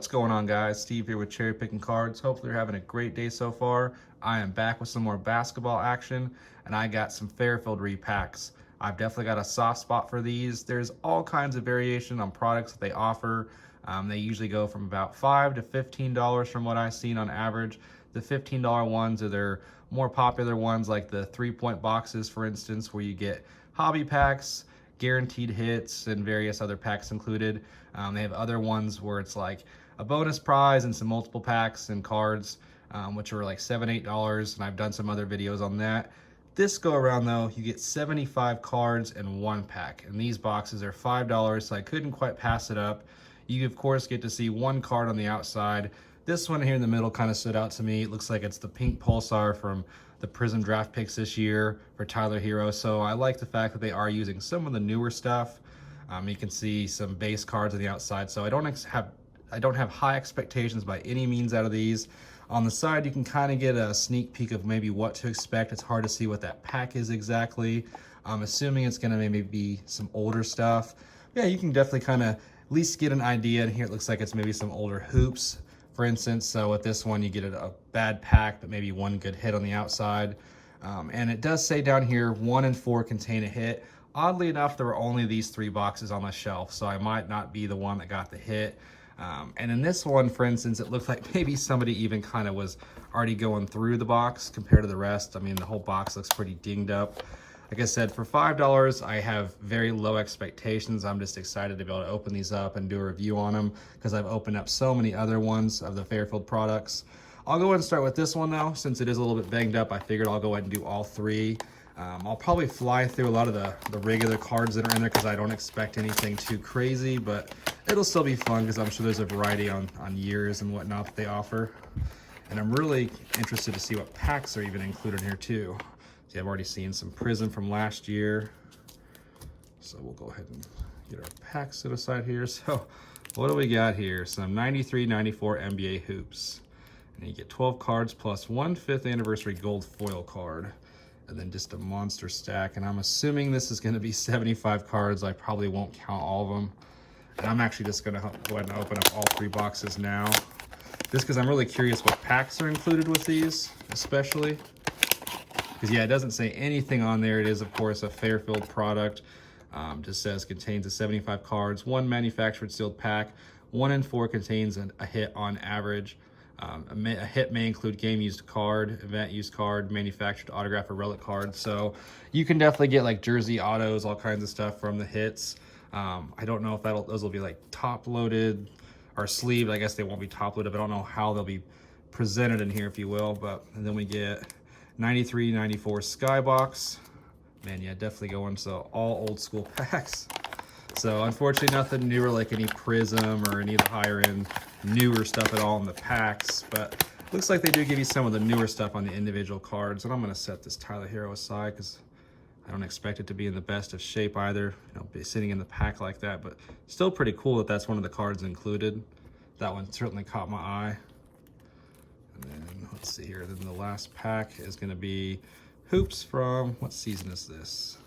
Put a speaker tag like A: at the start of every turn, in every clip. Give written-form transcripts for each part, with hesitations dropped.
A: What's going on, guys? Steve here with Cherry Picking Cards. Hopefully you're having a great day so far. I am back with some more basketball action, and I got some Fairfield repacks. I've definitely got a soft spot for these. There's all kinds of variation on products that they offer. They usually go from about $5 to $15 from what I've seen on average. The $15 ones are their more popular ones, like the 3-point boxes, for instance, where you get hobby packs, guaranteed hits, and various other packs included. They have other ones where it's like a bonus prize and some multiple packs and cards, which are like $7, $8, and I've done some other videos on that. This go around though, you get 75 cards in one pack, and these boxes are $5, so I couldn't quite pass it up. You of course get to see one card on the outside. This one here in the middle kind of stood out to me. It looks like it's the pink Pulsar from the Prism draft picks this year for Tyler Hero. So I like the fact that they are using some of the newer stuff. You can see some base cards on the outside. So I don't have high expectations by any means out of these. On the side, you can kind of get a sneak peek of maybe what to expect. It's hard to see what that pack is exactly. I'm assuming it's going to maybe be some older stuff. Yeah, you can definitely kind of at least get an idea. And here it looks like it's maybe some older hoops, for instance. So with this one, you get a bad pack, but maybe one good hit on the outside. And it does say down here, 1 and 4 contain a hit. Oddly enough, there were only these 3 boxes on the shelf, so I might not be the one that got the hit. And in this one, for instance, it looked like maybe somebody even kind of was already going through the box compared to the rest. I mean, the whole box looks pretty dinged up. Like I said, for $5, I have very low expectations. I'm just excited to be able to open these up and do a review on them because I've opened up so many other ones of the Fairfield products. I'll go ahead and start with this one now. Since it is a little bit banged up, I figured I'll go ahead and do all 3. I'll probably fly through a lot of the regular cards that are in there because I don't expect anything too crazy, but it'll still be fun because I'm sure there's a variety on years and whatnot that they offer. And I'm really interested to see what packs are even included here too. See, I've already seen some Prism from last year. So we'll go ahead and get our packs set aside here. So what do we got here? Some 93-94 NBA hoops. And you get 12 cards plus 1 5th anniversary gold foil card. And then just a monster stack. And I'm assuming this is going to be 75 cards. I probably won't count all of them. And I'm actually just going to go ahead and open up all 3 boxes now. Just because I'm really curious what packs are included with these, especially. Because yeah, it doesn't say anything on there. It is, of course, a Fairfield product. Just says contains 75 cards, 1 manufactured sealed pack. 1 and 4 contains a hit on average. A hit may include game used card, event used card, manufactured autograph or relic card. So you can definitely get like jersey autos, all kinds of stuff from the hits. I don't know if those will be like top loaded or sleeved. I guess they won't be top loaded, but I don't know how they'll be presented in here, if you will. And then we get 93-94 Skybox. Man, yeah, definitely going so all old school packs. So unfortunately, nothing newer like any Prism or any of the higher end newer stuff at all in the packs, but looks like they do give you some of the newer stuff on the individual cards. And I'm going to set this Tyler Hero aside because I don't expect it to be in the best of shape either, be sitting in the pack like that, but still pretty cool that that's one of the cards included. That one certainly caught my eye. And then let's see here, then the last pack is going to be hoops from, what season is this?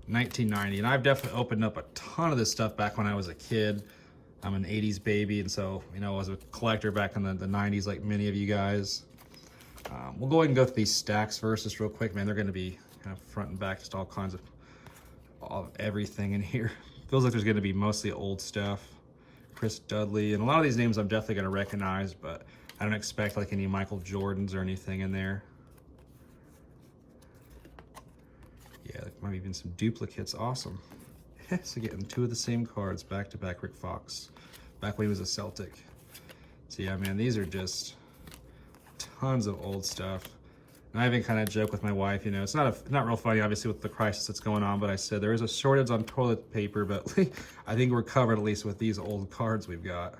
A: 1990. And I've definitely opened up a ton of this stuff back when I was a kid. I'm an 80s baby, and so, I was a collector back in the 90s like many of you guys. We'll go ahead and go through these stacks first just real quick. Man, they're going to be kind of front and back, just all kinds of everything in here. Feels like there's going to be mostly old stuff. Chris Dudley, and a lot of these names I'm definitely going to recognize, but I don't expect like any Michael Jordans or anything in there. Yeah, there might be even some duplicates. Awesome. So getting 2 of the same cards back to back. Rick Fox, back when he was a Celtic. So yeah, man, these are just tons of old stuff. And I even kind of joke with my wife, it's not real funny, obviously, with the crisis that's going on, but I said there is a shortage on toilet paper, but I think we're covered at least with these old cards we've got.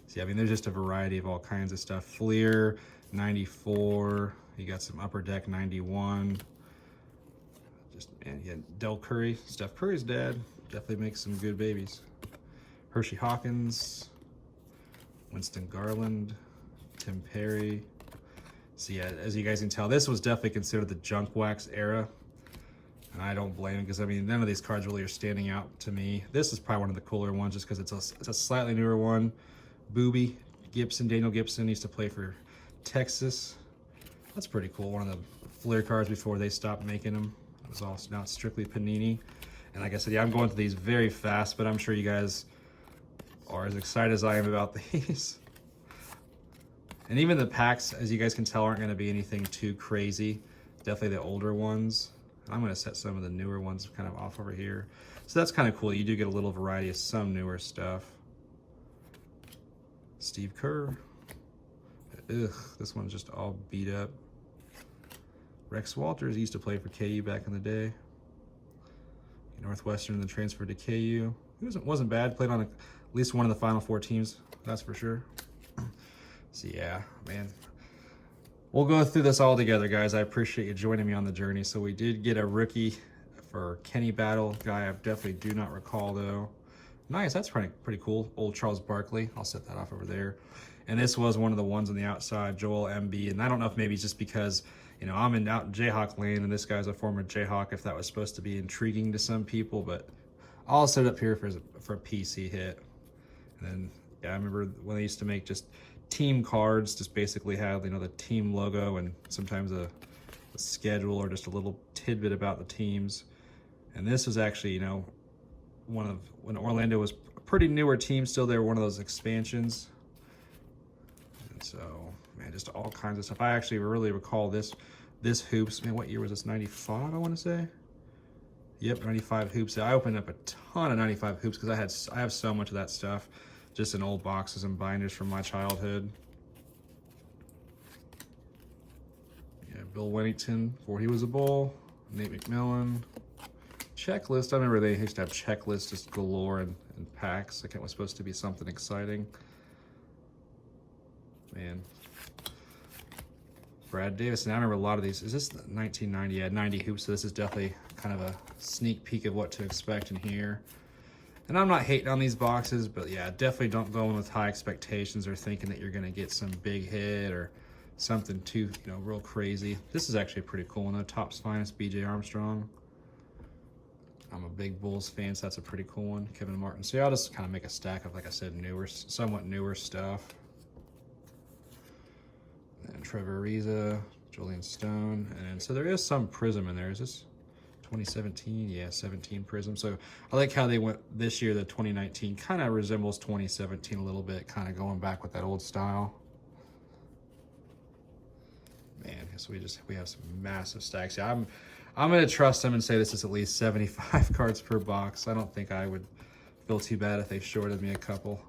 A: So yeah, there's just a variety of all kinds of stuff. Fleer, 94. You got some Upper Deck, 91. And yeah, Del Curry, Steph Curry's dad, definitely makes some good babies. Hershey Hawkins, Winston Garland, Tim Perry. So yeah, as you guys can tell, this was definitely considered the junk wax era. And I don't blame him because, I mean, none of these cards really are standing out to me. This is probably one of the cooler ones just because it's a slightly newer one. Booby Gibson, Daniel Gibson, used to play for Texas. That's pretty cool. One of the Fleer cards before they stopped making them. It was also now it's strictly Panini. And like I said, yeah, I'm going through these very fast, but I'm sure you guys are as excited as I am about these. And even the packs, as you guys can tell, aren't going to be anything too crazy. Definitely the older ones. I'm going to set some of the newer ones kind of off over here. So that's kind of cool. You do get a little variety of some newer stuff. Steve Kerr. Ugh, this one's just all beat up. Rex Walters used to play for KU back in the day. Northwestern, then transferred to KU. He wasn't bad. Played on at least one of the Final Four teams, that's for sure. So yeah, man. We'll go through this all together, guys. I appreciate you joining me on the journey. So we did get a rookie for Kenny Battle. Guy I definitely do not recall, though. Nice, that's pretty cool. Old Charles Barkley. I'll set that off over there. And this was one of the ones on the outside, Joel Embiid. And I don't know if maybe it's just because, you know, I'm out in Jayhawk lane and this guy's a former Jayhawk, if that was supposed to be intriguing to some people, but I'll set it up here for a PC hit. And then, yeah, I remember when they used to make just team cards, just basically have, you know, the team logo and sometimes a schedule or just a little tidbit about the teams. And this was actually, you know, when Orlando was a pretty newer team still, they were one of those expansions. And so, man, just all kinds of stuff. I actually really recall this hoops. Man, what year was this? 95, I want to say. Yep, 95 hoops. I opened up a ton of 95 hoops because I have so much of that stuff, just in old boxes and binders from my childhood. Yeah, Bill Wennington before he was a Bull. Nate McMillan. Checklist. I remember they used to have checklists just galore and packs. Like it was supposed to be something exciting. Man. Brad Davis. And I remember a lot of these. Is this 1990? Yeah, 90 hoops. So this is definitely kind of a sneak peek of what to expect in here. And I'm not hating on these boxes, but yeah, definitely don't go in with high expectations or thinking that you're going to get some big hit or something too, you know, real crazy. This is actually a pretty cool one though. Topps Finest, B.J. Armstrong. I'm a big Bulls fan, so that's a pretty cool one. Kevin Martin. So yeah, I'll just kind of make a stack of, like I said, somewhat newer stuff. And Trevor Ariza, Julian Stone. And so there is some Prism in there. Is this 2017? Yeah, 17 Prism. So I like how they went this year. The 2019 kind of resembles 2017 a little bit, kind of going back with that old style. Man, so we have some massive stacks. Yeah, I'm going to trust them and say this is at least 75 cards per box. I don't think I would feel too bad if they shorted me a couple.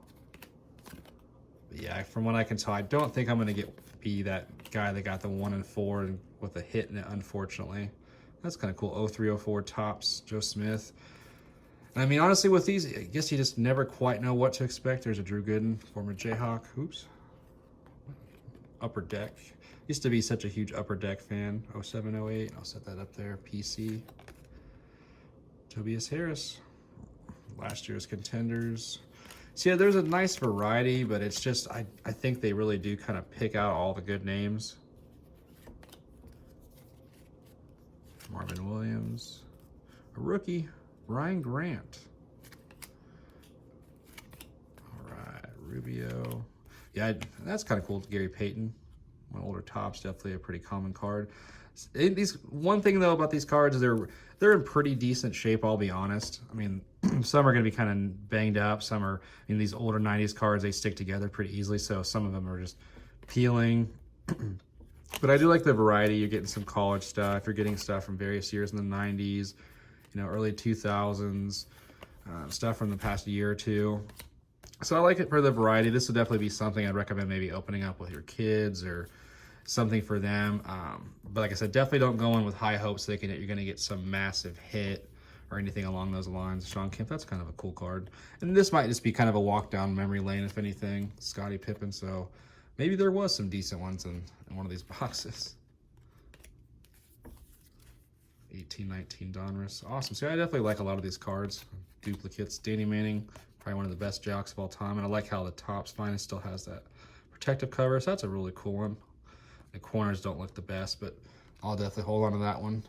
A: But yeah, from what I can tell, I don't think I'm going to be that guy that got the 1 and 4 and with a hit in it, unfortunately. That's kind of cool. 0304 Topps, Joe Smith. And I mean, honestly, with these, I guess you just never quite know what to expect. There's a Drew Gooden, former Jayhawk. Oops. Upper Deck. Used to be such a huge Upper Deck fan. 07, 08. I'll set that up there. PC. Tobias Harris. Last year's contenders. So yeah, there's a nice variety, but it's just, I think they really do kind of pick out all the good names. Marvin Williams. A rookie, Ryan Grant. All right, Rubio. Yeah, that's kind of cool. Gary Payton. One older Topps, definitely a pretty common card. One thing though about these cards is they're in pretty decent shape, I'll be honest. I mean, some are going to be kind of banged up. Some are, in these older 90s cards, they stick together pretty easily. So some of them are just peeling. But I do like the variety. You're getting some college stuff. You're getting stuff from various years in the 90s, you know, early 2000s, stuff from the past year or two. So I like it for the variety. This would definitely be something I'd recommend maybe opening up with your kids or something for them. But like I said, definitely don't go in with high hopes thinking that you're going to get some massive hit or anything along those lines. Sean Kemp, that's kind of a cool card. And this might just be kind of a walk down memory lane, if anything. Scottie Pippen, so maybe there was some decent ones in one of these boxes. 1819 Donruss. Awesome. See, I definitely like a lot of these cards. Duplicates. Danny Manning, probably one of the best jocks of all time. And I like how the Topps Finest still has that protective cover. So that's a really cool one. The corners don't look the best, but I'll definitely hold on to that one.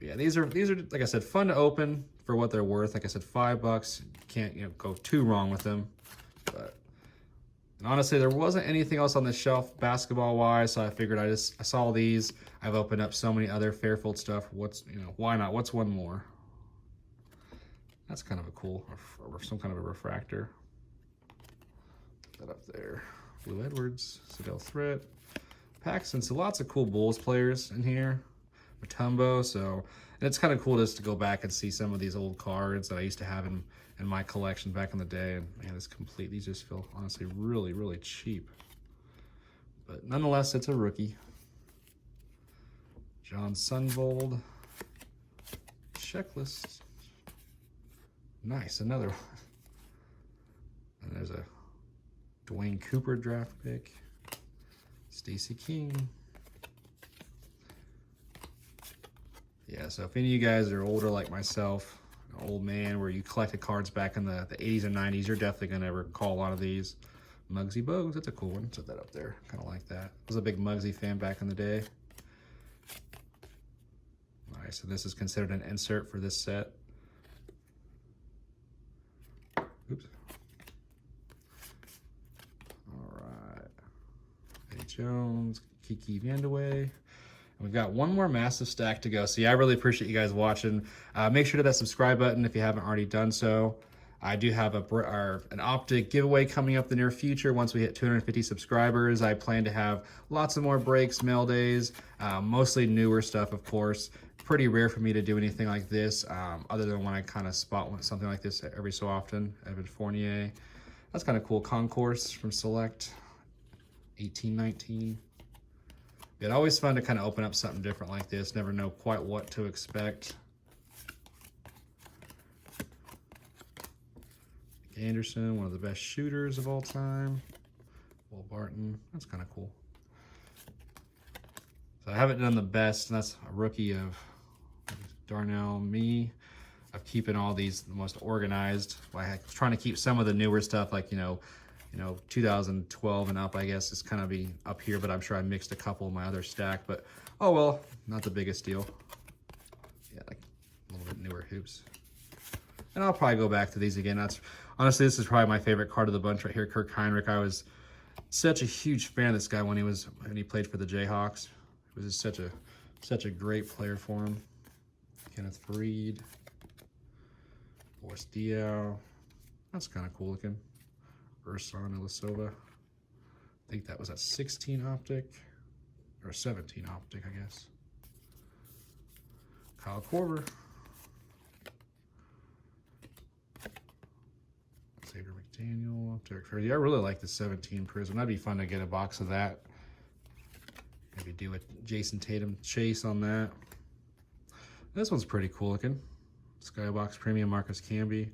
A: Yeah, these are like I said, fun to open for what they're worth. Like I said, $5. Can't go too wrong with them. But and honestly, there wasn't anything else on the shelf basketball wise, so I figured I saw these. I've opened up so many other Fairfield stuff. Why not? What's one more? That's kind of a cool, or some kind of a refractor. Put that up there. Blue Edwards, Sedell Threat, Paxton. So lots of cool Bulls players in here. Matumbo. So, and it's kind of cool just to go back and see some of these old cards that I used to have in my collection back in the day. And man, it's complete. These just feel honestly really, really cheap. But nonetheless, it's a rookie. John Sunvold. Checklist. Nice, another one. And there's a Dwayne Cooper draft pick. Stacey King. Yeah, so if any of you guys are older like myself, an old man where you collected cards back in the 80s and 90s, you're definitely going to recall a lot of these. Muggsy Bogues, that's a cool one. Set that up there, kind of like that. I was a big Muggsy fan back in the day. All right, so this is considered an insert for this set. Oops. All right. Eddie Jones, Kiki Vandeweghe. We've got one more massive stack to go. So yeah, I really appreciate you guys watching. Make sure to hit that subscribe button if you haven't already done so. I do have an optic giveaway coming up in the near future. Once we hit 250 subscribers, I plan to have lots of more breaks, mail days, mostly newer stuff, of course. Pretty rare for me to do anything like this, other than when I kind of spot something like this every so often. Evan Fournier. That's kind of cool. Concourse from Select, 1819. It's always fun to kind of open up something different like this. Never know quite what to expect. Anderson, one of the best shooters of all time. Will Barton, that's kind of cool. So I haven't done the best, and that's a rookie of Darnell Me, of keeping all these the most organized. Like trying to keep some of the newer stuff, like 2012 and up, I guess, is kind of be up here, but I'm sure I mixed a couple in my other stack, but oh well, not the biggest deal. Yeah, like a little bit newer hoops. And I'll probably go back to these again. Honestly, this is probably my favorite card of the bunch right here, Kirk Heinrich. I was such a huge fan of this guy when he played for the Jayhawks. He was just such a great player for him. Kenneth Faried, Boris Diaw. That's kind of cool looking. Ursan Ilisova. I think that was a 16 optic, or 17 optic, I guess. Kyle Korver. Xavier McDaniel. Derek Fairfield. Yeah, I really like the 17 Prism. That'd be fun to get a box of that. Maybe do a Jason Tatum chase on that. This one's pretty cool looking. Skybox Premium Marcus Camby.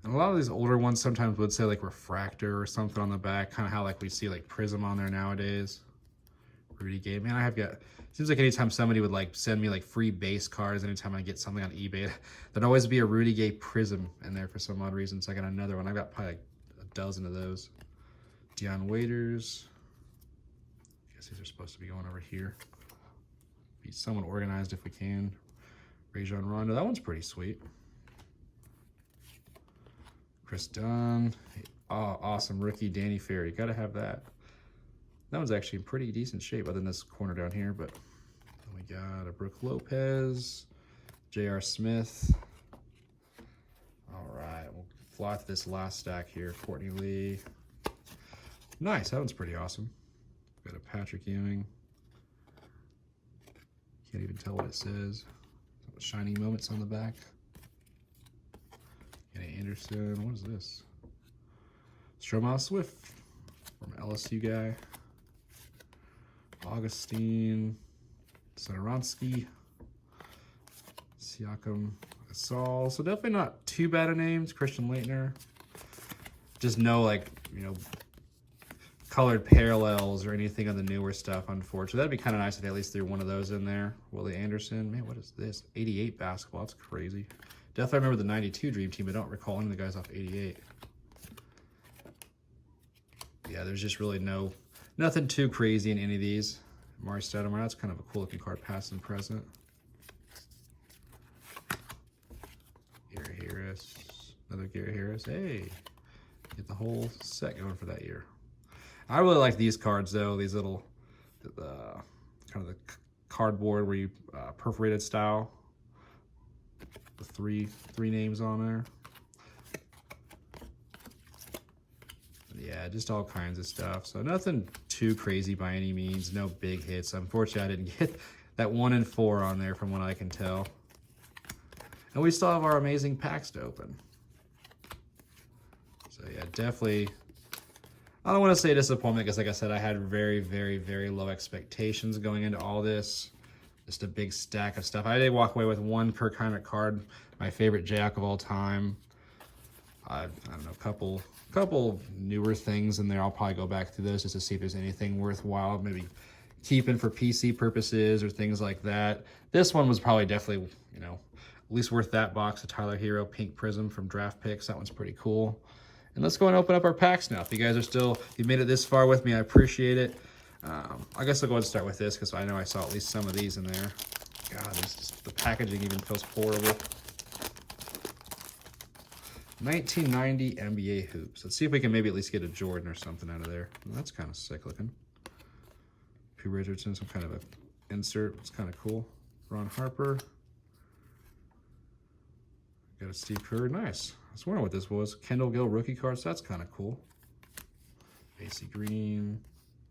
A: And a lot of these older ones sometimes would say like refractor or something on the back, kind of how like we see like Prism on there nowadays. Rudy Gay, man, I have got, seems like anytime somebody would like send me like free base cards, anytime I get something on eBay, there'd always be a Rudy Gay Prism in there for some odd reason. So I got another one. I've got probably like a dozen of those. Deion Waiters. I guess these are supposed to be going over here. Be somewhat organized if we can. Rajon Rondo, that one's pretty sweet. Chris Dunn, oh, awesome rookie Danny Ferry. Gotta have that. That one's actually in pretty decent shape, other than this corner down here. But we got a Brooke Lopez, J.R. Smith. All right, we'll fly through this last stack here. Courtney Lee. Nice, that one's pretty awesome. Got a Patrick Ewing. Can't even tell what it says. Shining moments on the back. Kenny Anderson, what is this? Stromile Swift from LSU guy. Augustine, Satoransky, Siakam, Gasol. So definitely not too bad of names. Christian Laettner. Just no colored parallels or anything on the newer stuff, unfortunately. That'd be kind of nice if they at least threw one of those in there. Willie Anderson, man, what is this? 88 basketball, that's crazy. Definitely remember the 92 Dream Team, but don't recall any of the guys off 88. Yeah, there's just really nothing too crazy in any of these. Mari Stoudemire, that's kind of a cool looking card, past and present. Harris. Another Gary Harris. Hey, get the whole set going for that year. I really like these cards though. These little, kind of the cardboard where you perforated style. The three names on there. Yeah, just all kinds of stuff. So nothing too crazy by any means. No big hits. Unfortunately, I didn't get that 1 and 4 on there from what I can tell. And we still have our amazing packs to open. So yeah, definitely, I don't want to say disappointment because like I said, I had very, very, very low expectations going into all this. Just a big stack of stuff. I did walk away with 1 Kirk Hinrich card, my favorite Jack of all time. I don't know, a couple newer things in there. I'll probably go back through those just to see if there's anything worthwhile, maybe keeping for PC purposes or things like that. This one was probably definitely, you know, at least worth that box. The Tyler Hero Pink Prism from Draft Picks. That one's pretty cool. And let's go and open up our packs now. If you guys are still, you made it this far with me, I appreciate it. I guess I'll go ahead and start with this because I know I saw at least some of these in there. God, the packaging even feels horrible. 1990 NBA hoops. Let's see if we can maybe at least get a Jordan or something out of there. Well, that's kind of sick looking. P. Richardson, some kind of a insert. It's kind of cool. Ron Harper. Got a Steve Kerr. Nice. I was wondering what this was. Kendall Gill rookie cards. That's kind of cool. AC Green.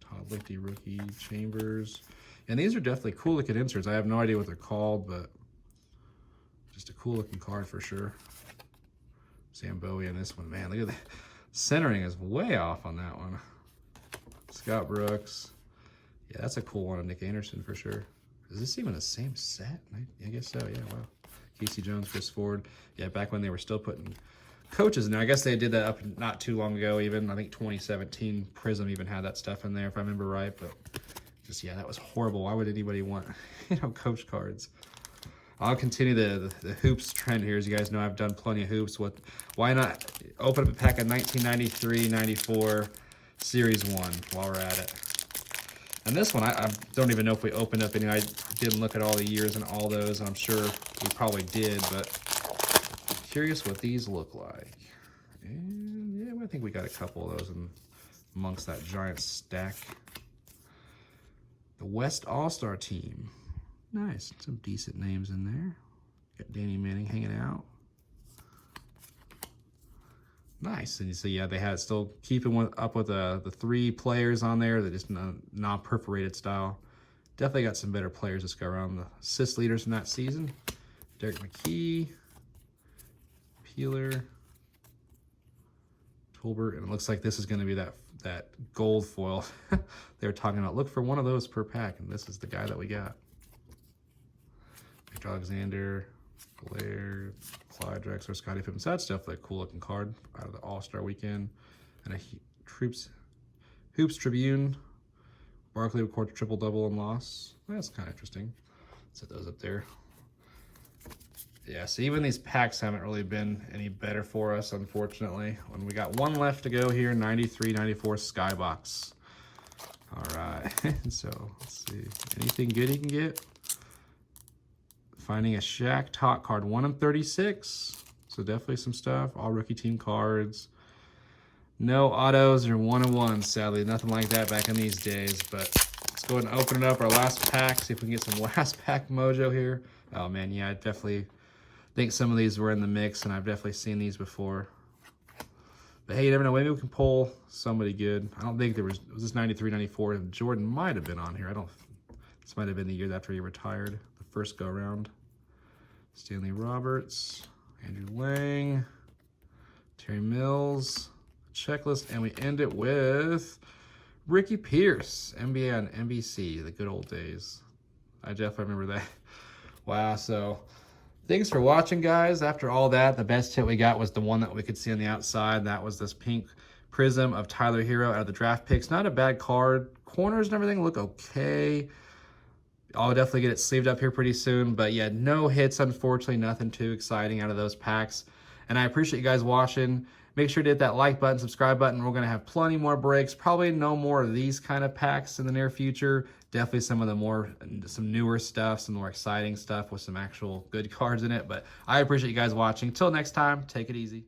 A: Todd Lichty rookie. Chambers. And these are definitely cool looking inserts. I have no idea what they're called, but just a cool looking card for sure. Sam Bowie on this one. Man, look at that. Centering is way off on that one. Scott Brooks. Yeah, that's a cool one of Nick Anderson for sure. Is this even the same set? I guess so, yeah, wow. Casey Jones, Chris Ford. Yeah, back when they were still putting coaches in there. I guess they did that up not too long ago even. I think 2017 Prism even had that stuff in there if I remember right. But just, yeah, that was horrible. Why would anybody want, you know, coach cards? I'll continue the hoops trend here. As you guys know, I've done plenty of hoops. Why not open up a pack of 1993-94 Series 1 while we're at it? And this one, I don't even know if we opened up any. I didn't look at all the years and all those, and I'm sure we probably did, but curious what these look like. And yeah, I think we got a couple of those amongst that giant stack. The West All-Star Team. Nice, some decent names in there. Got Danny Manning hanging out. Nice, and you see, yeah, they had still keeping up with the 3 players on there. They're just non-perforated style. Definitely got some better players this go around. The assist leaders in that season. Derek McKee, Peeler, Tolbert, and it looks like this is going to be that gold foil they were talking about. Look for one of those per pack, and this is the guy that we got. Victor Alexander, Blair, Clyde Drexler, Scottie Pippen. So that's definitely a cool looking card out of the All-Star weekend. And a Hoops Tribune. Barkley recorded triple-double and loss. That's kind of interesting. Set those up there. Yeah, so even these packs haven't really been any better for us, unfortunately. When we got one left to go here, 93-94 Skybox. All right, so let's see. Anything good you can get? Finding a Shaq Tot card, 1 of 36. So definitely some stuff. All rookie team cards. No autos or 1 of 1, sadly. Nothing like that back in these days. But let's go ahead and open it up. Our last pack. See if we can get some last pack mojo here. Oh man, yeah, I definitely think some of these were in the mix, and I've definitely seen these before. But hey, you never know. Maybe we can pull somebody good. I don't think there was this 93-94. Jordan might have been on here. This might have been the year after he retired, the first go around. Stanley Roberts, Andrew Lang, Terry Mills, checklist, and we end it with Ricky Pierce, NBA on NBC, the good old days. I definitely remember that. Wow, so thanks for watching, guys. After all that, the best hit we got was the one that we could see on the outside. That was this pink Prism of Tyler Hero out of the draft picks. Not a bad card. Corners and everything look okay. I'll definitely get it sleeved up here pretty soon. But yeah, no hits, unfortunately. Nothing too exciting out of those packs. And I appreciate you guys watching. Make sure to hit that like button, subscribe button. We're going to have plenty more breaks. Probably no more of these kind of packs in the near future. Definitely some newer stuff, some more exciting stuff with some actual good cards in it. But I appreciate you guys watching. Till next time, take it easy.